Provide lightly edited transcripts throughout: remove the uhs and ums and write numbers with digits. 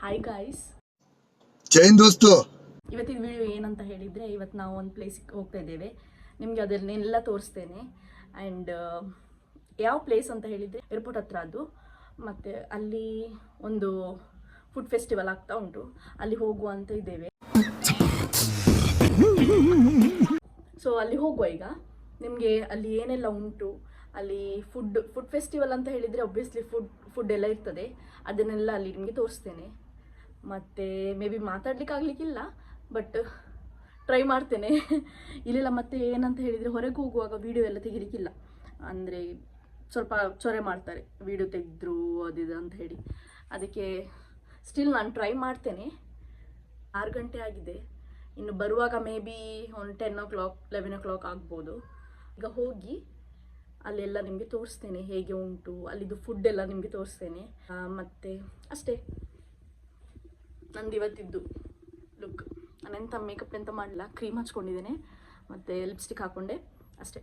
Hi guys, Jain ದೋಸ್ತು. ಇವತ್ತಿನ video ಏನಂತ ಹೇಳಿದರೆ, ಇವತ್ತು ನಾವು ಒಂದು ಪ್ಲೇಸಿಗೆ ಹೋಗ್ತಾ ಇದ್ದೇವೆ. ನಿಮಗೆ ಅದನ್ನೆಲ್ಲ ತೋರಿಸ್ತೇನೆ. ಆ್ಯಂಡ್ ಯಾವ ಪ್ಲೇಸ್ ಅಂತ ಹೇಳಿದರೆ ಏರ್ಪೋರ್ಟ್ ಹತ್ರ ಅದು. ಮತ್ತು ಅಲ್ಲಿ ಒಂದು ಫುಡ್ ಫೆಸ್ಟಿವಲ್ ಆಗ್ತಾ ಉಂಟು, ಅಲ್ಲಿ ಹೋಗುವ ಅಂತ ಇದ್ದೇವೆ. ಸೊ ಅಲ್ಲಿ ಹೋಗುವ. ಈಗ ನಿಮಗೆ ಅಲ್ಲಿ ಏನೆಲ್ಲ ಉಂಟು, ಅಲ್ಲಿ ಫುಡ್ ಫೆಸ್ಟಿವಲ್ ಅಂತ ಹೇಳಿದರೆ ಒಬ್ವಿಯಸ್ಲಿ ಫುಡ್ ಎಲ್ಲ ಇರ್ತದೆ. ಅದನ್ನೆಲ್ಲ ಅಲ್ಲಿ ನಿಮಗೆ ತೋರಿಸ್ತೇನೆ. ಮತ್ತು ಮೇ ಬಿ ಮಾತಾಡ್ಲಿಕ್ಕೆ ಆಗಲಿಕ್ಕಿಲ್ಲ, ಬಟ್ ಟ್ರೈ ಮಾಡ್ತೇನೆ. ಇಲ್ಲೆಲ್ಲ ಮತ್ತೆ ಏನಂತ ಹೇಳಿದರೆ, ಹೊರಗೆ ಹೋಗುವಾಗ ವೀಡಿಯೋ ಎಲ್ಲ ತೆಗಿಲಿಕ್ಕಿಲ್ಲ. ಅಂದರೆ ಸ್ವಲ್ಪ ಚೊರೆ ಮಾಡ್ತಾರೆ, ವೀಡಿಯೋ ತೆಗೆದ್ರು ಅದಿದು ಅಂತ ಹೇಳಿ. ಅದಕ್ಕೆ ಸ್ಟಿಲ್ ನಾನು ಟ್ರೈ ಮಾಡ್ತೇನೆ. 6 ಗಂಟೆ ಆಗಿದೆ. ಇನ್ನು ಬರುವಾಗ ಮೇ ಬಿ ಒಂದು 10 o'clock 11 o'clock ಆಗ್ಬೋದು. ಈಗ ಹೋಗಿ ಅಲ್ಲೆಲ್ಲ ನಿಮಗೆ ತೋರಿಸ್ತೇನೆ, ಹೇಗೆ ಉಂಟು ಅಲ್ಲಿದು ಫುಡ್ ಎಲ್ಲ ನಿಮಗೆ ತೋರಿಸ್ತೇನೆ. ಮತ್ತು ಅಷ್ಟೇ ನಂದು ಇವತ್ತಿದ್ದು ಲುಕ್. ನಾನೆಂಥ ಮೇಕಪ್ ಎಂತ ಮಾಡಲಿಲ್ಲ, ಕ್ರೀಮ್ ಹಚ್ಕೊಂಡಿದ್ದೇನೆ ಮತ್ತು ಲಿಪ್ಸ್ಟಿಕ್ ಹಾಕ್ಕೊಂಡೆ ಅಷ್ಟೇ.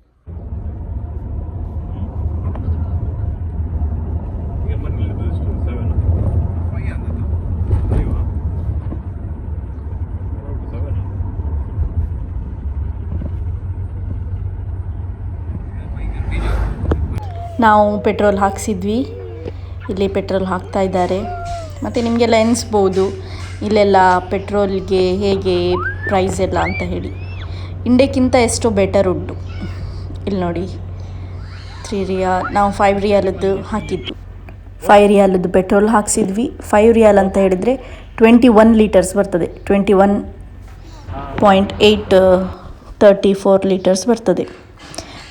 ನಾವು ಪೆಟ್ರೋಲ್ ಹಾಕ್ಸಿದ್ವಿ, ಇಲ್ಲಿ ಪೆಟ್ರೋಲ್ ಹಾಕ್ತಾ ಇದ್ದಾರೆ. ಮತ್ತು ನಿಮಗೆಲ್ಲ ಎನಿಸ್ಬೋದು ಇಲ್ಲೆಲ್ಲ ಪೆಟ್ರೋಲ್ಗೆ ಹೇಗೆ ಪ್ರೈಸ್ ಎಲ್ಲ ಅಂತ ಹೇಳಿ. ಇಂಡಿಯಾಕ್ಕಿಂತ ಎಷ್ಟೋ ಬೆಟರ್ ಉಂಟು. ಇಲ್ಲಿ ನೋಡಿ, 3 ರಿಯಾಲ್, ನಾವು 5 ರಿಯಾಲದ್ದು ಹಾಕಿದ್ದು. 5 ರಿಯಾಲದ್ದು ಪೆಟ್ರೋಲ್ ಹಾಕ್ಸಿದ್ವಿ. 5 ರಿಯಾಲ್ ಅಂತ ಹೇಳಿದರೆ 21 ಲೀಟರ್ಸ್ ಬರ್ತದೆ. 21.834 ಲೀಟರ್ಸ್ ಬರ್ತದೆ.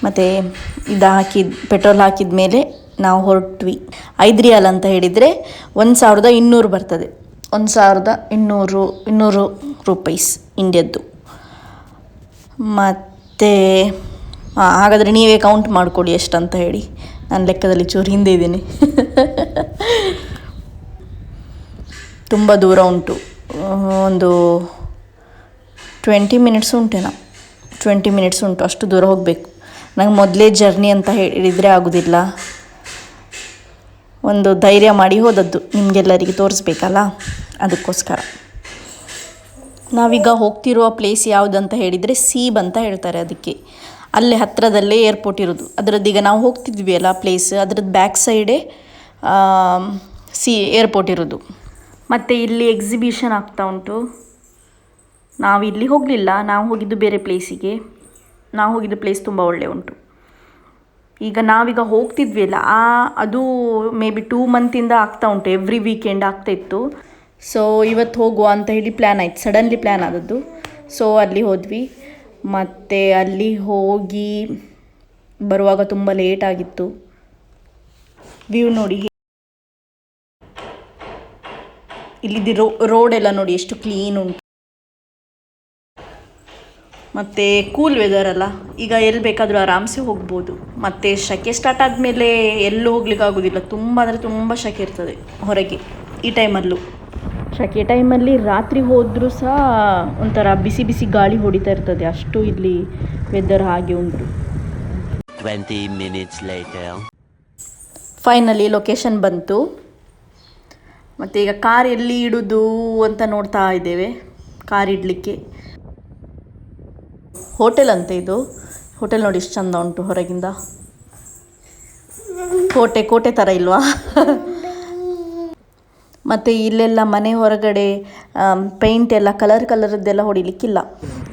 ಮತ್ತು ಪೆಟ್ರೋಲ್ ಹಾಕಿದ ಮೇಲೆ ನಾವು ಹೊರಟ್ವಿ. 5 ರಿಯಾಲ್ ಅಂತ ಹೇಳಿದರೆ 1200 ಬರ್ತದೆ. 1200 ರೂಪೀಸ್ ಇಂಡಿಯದ್ದು. ಮತ್ತು ಹಾಗಾದರೆ ನೀವೇ ಕೌಂಟ್ ಮಾಡಿಕೊಡಿ ಎಷ್ಟಂತ ಹೇಳಿ. ನಾನು ಲೆಕ್ಕದಲ್ಲಿ ಚೂರು ಹಿಂದೆ ಇದ್ದೀನಿ. ತುಂಬ ದೂರ ಉಂಟು, ಒಂದು 20 ಮಿನಿಟ್ಸ್ ಉಂಟೇನೋ. 20 ಮಿನಿಟ್ಸ್ ಉಂಟು, ಅಷ್ಟು ದೂರ ಹೋಗಬೇಕು. ನಂಗೆ ಮೊದಲೇ ಜರ್ನಿ ಅಂತ ಹೇಳಿದರೆ ಆಗೋದಿಲ್ಲ. ಒಂದು ಧೈರ್ಯ ಮಾಡಿ ಹೋದದ್ದು, ನಿಮಗೆಲ್ಲರಿಗೆ ತೋರಿಸ್ಬೇಕಲ್ಲ, ಅದಕ್ಕೋಸ್ಕರ. ನಾವೀಗ ಹೋಗ್ತಿರುವ ಪ್ಲೇಸ್ ಯಾವುದಂತ ಹೇಳಿದರೆ ಸೀಬ್ ಅಂತ ಹೇಳ್ತಾರೆ ಅದಕ್ಕೆ. ಅಲ್ಲೇ ಹತ್ತಿರದಲ್ಲೇ ಏರ್ಪೋರ್ಟ್ ಇರೋದು. ಅದರದ್ದೀಗ ನಾವು ಹೋಗ್ತಿದ್ವಿ ಅಲ್ಲ ಪ್ಲೇಸ್, ಅದರದ್ದು ಬ್ಯಾಕ್ ಸೈಡೇ ಏರ್ಪೋರ್ಟ್ ಇರೋದು. ಮತ್ತು ಇಲ್ಲಿ ಎಕ್ಸಿಬಿಷನ್ ಆಗ್ತಾ ಉಂಟು. ನಾವು ಇಲ್ಲಿ ಹೋಗಲಿಲ್ಲ, ನಾವು ಹೋಗಿದ್ದು ಬೇರೆ ಪ್ಲೇಸಿಗೆ. ನಾವು ಹೋಗಿದ್ದ ಪ್ಲೇಸ್ ತುಂಬ ಒಳ್ಳೆ ಉಂಟು. ಈಗ ನಾವೀಗ ಹೋಗ್ತಿದ್ವಿ ಅಲ್ಲ, ಅದು ಮೇ ಬಿ 2 ಮಂತಿಂದ ಆಗ್ತಾ ಉಂಟು. ಎವ್ರಿ ವೀಕೆಂಡ್ ಆಗ್ತಾಯಿತ್ತು. ಸೊ ಇವತ್ತು ಹೋಗುವ ಅಂತ ಹೇಳಿ ಪ್ಲ್ಯಾನ್ ಆಯಿತು, ಸಡನ್ಲಿ ಪ್ಲ್ಯಾನ್ ಆದದ್ದು. ಸೊ ಅಲ್ಲಿ ಹೋದ್ವಿ. ಮತ್ತು ಅಲ್ಲಿ ಹೋಗಿ ಬರುವಾಗ ತುಂಬ ಲೇಟ್ ಆಗಿತ್ತು. ವ್ಯೂ ನೋಡಿ, ಇಲ್ಲಿದ್ದು ರೋಡೆಲ್ಲ ನೋಡಿ ಎಷ್ಟು ಕ್ಲೀನ್ ಉಂಟು. ಮತ್ತು ಕೂಲ್ ವೆದರ್ ಅಲ್ಲ, ಈಗ ಎಲ್ಲಿ ಬೇಕಾದರೂ ಆರಾಮ್ಸೆ ಹೋಗ್ಬೋದು. ಮತ್ತು ಸೆಕೆ ಸ್ಟಾರ್ಟ್ ಆದಮೇಲೆ ಎಲ್ಲೂ ಹೋಗ್ಲಿಕ್ಕೆ ಆಗೋದಿಲ್ಲ. ತುಂಬ ಅಂದರೆ ತುಂಬ ಸೆಕೆ ಇರ್ತದೆ ಹೊರಗೆ ಈ ಟೈಮಲ್ಲೂ. ಸೆಕೆ ಟೈಮಲ್ಲಿ ರಾತ್ರಿ ಹೋದರೂ ಸಹ ಒಂಥರ ಬಿಸಿ ಬಿಸಿ ಗಾಳಿ ಹೊಡಿತಾ ಇರ್ತದೆ, ಅಷ್ಟು ಇಲ್ಲಿ ವೆದರ್ ಹಾಗೆ ಉಂಟು. 20 minutes later. ಫೈನಲಿ ಲೊಕೇಶನ್ ಬಂತು. ಮತ್ತು ಈಗ ಕಾರ್ ಎಲ್ಲಿ ಇಡೋದು ಅಂತ ನೋಡ್ತಾ ಇದ್ದೇವೆ. ಕಾರ್ ಇಡಲಿಕ್ಕೆ ಹೋಟೆಲ್ ಅಂತ ಇದು. ಹೋಟೆಲ್ ನೋಡಿ ಎಷ್ಟು ಚಂದ ಉಂಟು ಹೊರಗಿಂದ. ಕೋಟೆ ಥರ ಇಲ್ವಾ? ಮತ್ತು ಇಲ್ಲೆಲ್ಲ ಮನೆ ಹೊರಗಡೆ ಪೇಂಟ್ ಎಲ್ಲ ಕಲರ್ದೆಲ್ಲ ಹೊಡಿಲಿಕ್ಕಿಲ್ಲ,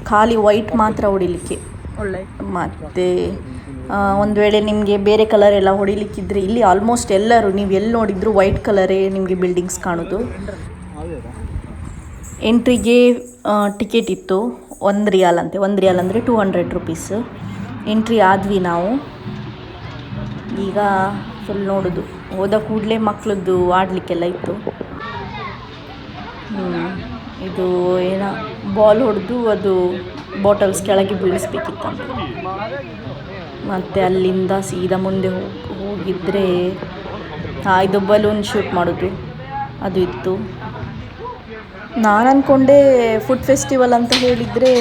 ಖಾಲಿ ವೈಟ್ ಮಾತ್ರ ಹೊಡಿಲಿಕ್ಕೆ ಒಳ್ಳೆ. ಮತ್ತು ಒಂದು ವೇಳೆ ನಿಮಗೆ ಬೇರೆ ಕಲರ್ ಎಲ್ಲ ಹೊಡಿಲಿಕ್ಕಿದ್ರೆ, ಇಲ್ಲಿ ಆಲ್ಮೋಸ್ಟ್ ಎಲ್ಲರೂ ನೀವು ಎಲ್ಲಿ ನೋಡಿದ್ರು ವೈಟ್ ಕಲರೇ ನಿಮಗೆ ಬಿಲ್ಡಿಂಗ್ಸ್ ಕಾಣೋದು. ಎಂಟ್ರಿಗೆ ಟಿಕೆಟ್ ಇತ್ತು 1 ರಿಯಾಲ್ ಅಂತೆ. 1 ರಿಯಾಲ್ ಅಂದರೆ 200 ರೂಪೀಸ್. ಎಂಟ್ರಿ ಆದ್ವಿ ನಾವು. ಈಗ ಫುಲ್ ನೋಡೋದು. ಹೋದ ಕೂಡಲೇ ಮಕ್ಕಳದ್ದು ಆಡಲಿಕ್ಕೆಲ್ಲ ಇತ್ತು. ಇದು ಏನೋ ಬಾಲ್ ಹೊಡೆದು ಅದು ಬಾಟಲ್ಸ್ ಕೆಳಗೆ ಬೀಳಿಸ್ಬೇಕಿತ್ತಂತ. ಮತ್ತು ಅಲ್ಲಿಂದ ಸೀದಾ ಮುಂದೆ ಹೋಗಿದ್ರೆ ಇದು ಬಲೂನ್ ಶೂಟ್ ಮಾಡೋದು ಅದು ಇತ್ತು. ನಾನು ಅಂದ್ಕೊಂಡೆ ಫುಡ್ ಫೆಸ್ಟಿವಲ್ ಅಂತ ಹೇಳಿದರೆ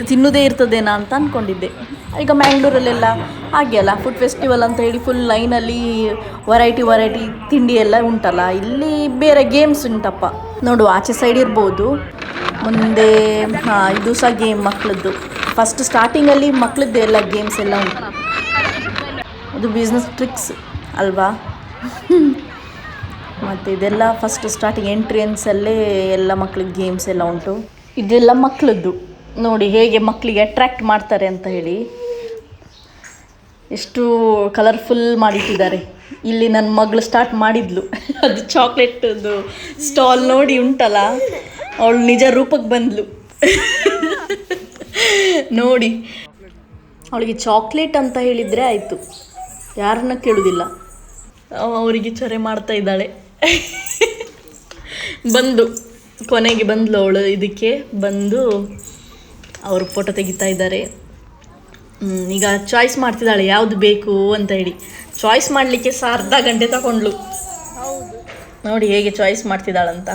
ತಿನ್ನೋದೇ ಇರ್ತದೇನಾ ಅಂತ ಅಂದ್ಕೊಂಡಿದ್ದೆ. ಈಗ ಮ್ಯಾಂಗ್ಳೂರಲ್ಲೆಲ್ಲ ಹಾಗೆ ಅಲ್ಲ, ಫುಡ್ ಫೆಸ್ಟಿವಲ್ ಅಂತ ಹೇಳಿ ಫುಲ್ ಲೈನಲ್ಲಿ ವೆರೈಟಿ ತಿಂಡಿ ಎಲ್ಲ ಉಂಟಲ್ಲ. ಇಲ್ಲಿ ಬೇರೆ ಗೇಮ್ಸ್ ಉಂಟಪ್ಪ. ನೋಡು ಆಚೆ ಸೈಡ್ ಇರ್ಬೋದು, ಮುಂದೆ ಇದು ಸಹ ಗೇಮ್ ಮಕ್ಕಳದ್ದು. ಫಸ್ಟ್ ಸ್ಟಾರ್ಟಿಂಗಲ್ಲಿ ಮಕ್ಕಳದ್ದು ಎಲ್ಲ ಗೇಮ್ಸ್ ಎಲ್ಲ ಉಂಟು. ಅದು ಬಿಸ್ನೆಸ್ ಟ್ರಿಕ್ಸ್ ಅಲ್ವಾ. ಮತ್ತು ಇದೆಲ್ಲ ಫಸ್ಟ್ ಸ್ಟಾರ್ಟಿಂಗ್ ಎಂಟ್ರೆನ್ಸಲ್ಲೇ ಎಲ್ಲ ಮಕ್ಳಿಗೆ ಗೇಮ್ಸ್ ಎಲ್ಲ ಉಂಟು. ಇದೆಲ್ಲ ಮಕ್ಕಳದ್ದು. ನೋಡಿ ಹೇಗೆ ಮಕ್ಕಳಿಗೆ ಅಟ್ರ್ಯಾಕ್ಟ್ ಮಾಡ್ತಾರೆ ಅಂತ ಹೇಳಿ ಎಷ್ಟು ಕಲರ್ಫುಲ್ ಮಾಡಿಟ್ಟಿದ್ದಾರೆ. ಇಲ್ಲಿ ನನ್ನ ಮಗಳು ಸ್ಟಾರ್ಟ್ ಮಾಡಿದ್ಲು ಅದು ಚಾಕ್ಲೇಟದು ಸ್ಟಾಲ್ ನೋಡಿ ಉಂಟಲ್ಲ, ಅವಳು ನಿಜ ರೂಪಕ್ಕೆ ಬಂದ್ಲು. ನೋಡಿ ಅವಳಿಗೆ ಚಾಕ್ಲೇಟ್ ಅಂತ ಹೇಳಿದರೆ ಆಯಿತು, ಯಾರನ್ನ ಕೇಳೋದಿಲ್ಲ. ಅವರಿಗೆ ಚೊರೆ ಮಾಡ್ತಾ ಇದ್ದಾಳೆ. ಕೊನೆಗೆ ಬಂದ್ಲು ಅವಳು. ಇದಕ್ಕೆ ಬಂದು ಅವರು ಫೋಟೋ ತೆಗಿತಾ ಇದ್ದಾರೆ. ಈಗ ಚಾಯ್ಸ್ ಮಾಡ್ತಿದ್ದಾಳೆ ಯಾವುದು ಬೇಕು ಅಂತ ಹೇಳಿ. ಚಾಯ್ಸ್ ಮಾಡಲಿಕ್ಕೆ ಸಹ ಅರ್ಧ ಗಂಟೆ ತಗೊಂಡ್ಲು. ನೋಡಿ ಹೇಗೆ ಚಾಯ್ಸ್ ಮಾಡ್ತಿದ್ದಾಳಂತ.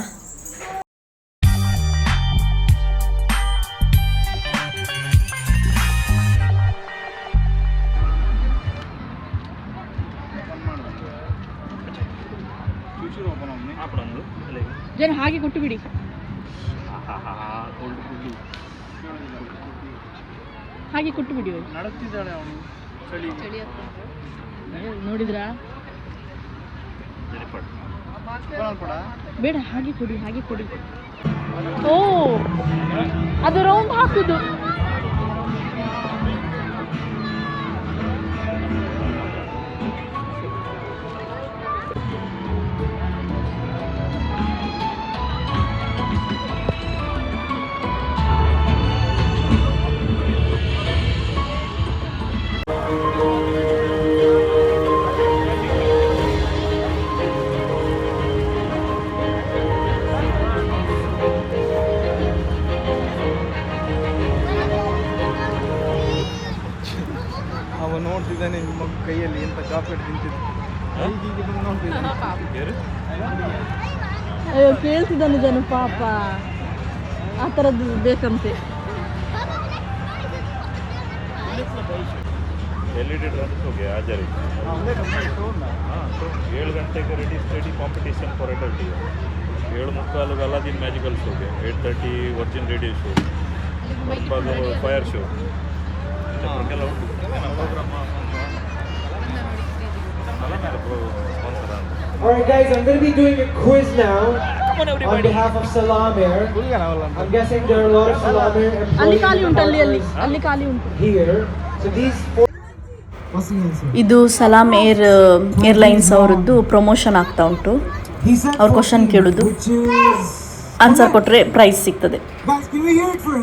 ಜನ ಹಾಗೆ ಕೊಟ್ಟು ಬಿಡಿ. ಹಾಗೆ ಕೊಟ್ಟು ಬಿಡಿ. ನಡುತ್ತಿದ್ದಾಳೆ ಅವನು ಚಳಿ ನೋಡಿದ್ರಾ? ಬೇಡ, ಹಾಗೆ ಕೊಡಿ. ಓ, ಅದು ರೌಂಡ್ ಹಾಕುದು. ಅವ ನೋಡ್ತಿದ್ದಾನೆ ನಿಮ್ಮ ಕೈಯಲ್ಲಿ ಎಂತ ಚಾಕ್ಲೇಟ್ ತಿಂತಿದ್ದು. ಹೀಗೆ ಬಂದು ನೋಡ್ತಿದ್ದಾನೆ. ಅಯ್ಯೋ, ಕೇಳ್ತಿದ್ದಾನೆ ಜನ ಪಾಪ. ಆ ಥರದ್ದು ಬೇಕಂತೆ. LED ड्रम्स हो गया आज 7 ಗಂಟೆಗೆ ready competition for adult. 7:45 Aladdin magical ಶೋಗೆ, 8:30 Virgin Radio show, 9 fire show ಕೆಲವು ಉಂಟು. Alright guys, I'm going to be doing a quiz now on behalf of Salam Air. I'm guessing there are a lot of Salam Air ಅಲ್ಲಿ ಖಾಲಿ employees ಉಂಟು, and ಅಲ್ಲಿ partners ಖಾಲಿ ಉಂಟು. here. So these four... What's the answer? ಇದು ಸಲಾಮ್ airlines ಅವರದ್ದು promotion ಆಗ್ತಾ ಉಂಟು. He said ಅವ್ರ ಕ್ವಶನ್ ಕೇಳೋದು, which is... ಆನ್ಸರ್ ಕೊಟ್ಟರೆ ಪ್ರೈಸ್ ಸಿಗ್ತದೆ. Guys, can we hear it for him?